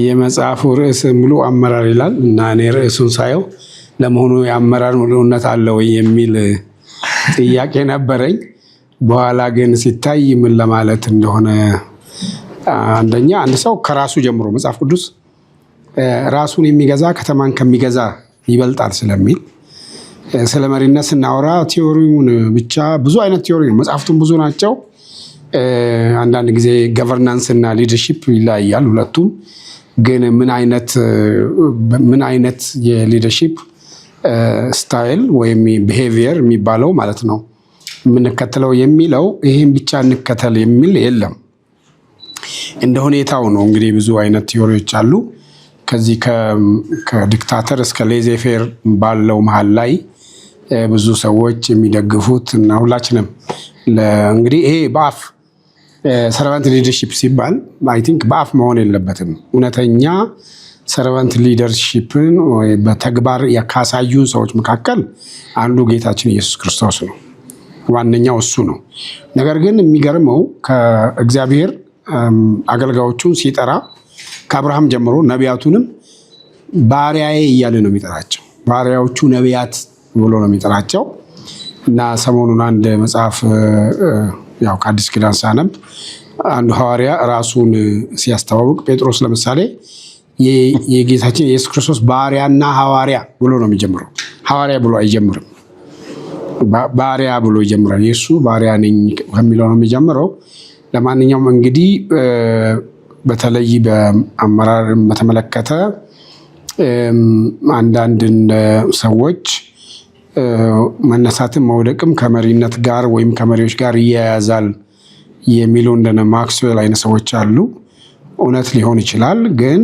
የመጽሐፉ ርዕስ ሙሉ አመራር ይላል እና እኔ ርዕሱን ሳየው ለመሆኑ የአመራር ሙሉነት አለ ወይ የሚል ጥያቄ ነበረኝ። በኋላ ግን ሲታይ ምን ለማለት እንደሆነ አንደኛ አንድ ሰው ከራሱ ጀምሮ መጽሐፍ ቅዱስ ራሱን የሚገዛ ከተማን ከሚገዛ ይበልጣል ስለሚል ስለ መሪነት ስናወራ ቲዮሪውን ብቻ ብዙ አይነት ቲዮሪ ነው። መጽሐፍቱም ብዙ ናቸው። አንዳንድ ጊዜ ገቨርናንስ እና ሊደርሺፕ ይለያያል ሁለቱም። ግን ምን አይነት የሊደርሺፕ ስታይል ወይም ቢሄቪየር የሚባለው ማለት ነው የምንከተለው የሚለው ይሄን ብቻ እንከተል የሚል የለም። እንደ ሁኔታው ነው። እንግዲህ ብዙ አይነት ቲዮሪዎች አሉ። ከዚህ ከዲክታተር እስከ ሌዜ ፌር ባለው መሃል ላይ ብዙ ሰዎች የሚደግፉት እና ሁላችንም እንግዲህ ይሄ በአፍ ሰርቫንት ሊደርሺፕ ሲባል አይ ቲንክ በአፍ መሆን የለበትም። እውነተኛ ሰርቫንት ሊደርሺፕን በተግባር ካሳዩን ሰዎች መካከል አንዱ ጌታችን ኢየሱስ ክርስቶስ ነው። ዋነኛው እሱ ነው። ነገር ግን የሚገርመው ከእግዚአብሔር አገልጋዮቹን ሲጠራ ከአብርሃም ጀምሮ ነቢያቱንም ባሪያዬ እያለ ነው የሚጠራቸው። ባሪያዎቹ ነቢያት ብሎ ነው የሚጠራቸው። እና ሰሞኑን አንድ መጽሐፍ ያው ከአዲስ ኪዳን ሳነብ አንዱ ሐዋርያ ራሱን ሲያስተዋውቅ ጴጥሮስ ለምሳሌ የጌታችን የኢየሱስ ክርስቶስ ባሪያና ሐዋርያ ብሎ ነው የሚጀምረው። ሐዋርያ ብሎ አይጀምርም። ባሪያ ብሎ ይጀምራል። ኢየሱስ ባሪያ ነኝ ከሚለው ነው የሚጀምረው። ለማንኛውም እንግዲህ በተለይ በአመራር በተመለከተ አንዳንድ ሰዎች መነሳትም መውደቅም ከመሪነት ጋር ወይም ከመሪዎች ጋር ይያያዛል የሚሉ እንደነ ማክስዌል አይነት ሰዎች አሉ። እውነት ሊሆን ይችላል ግን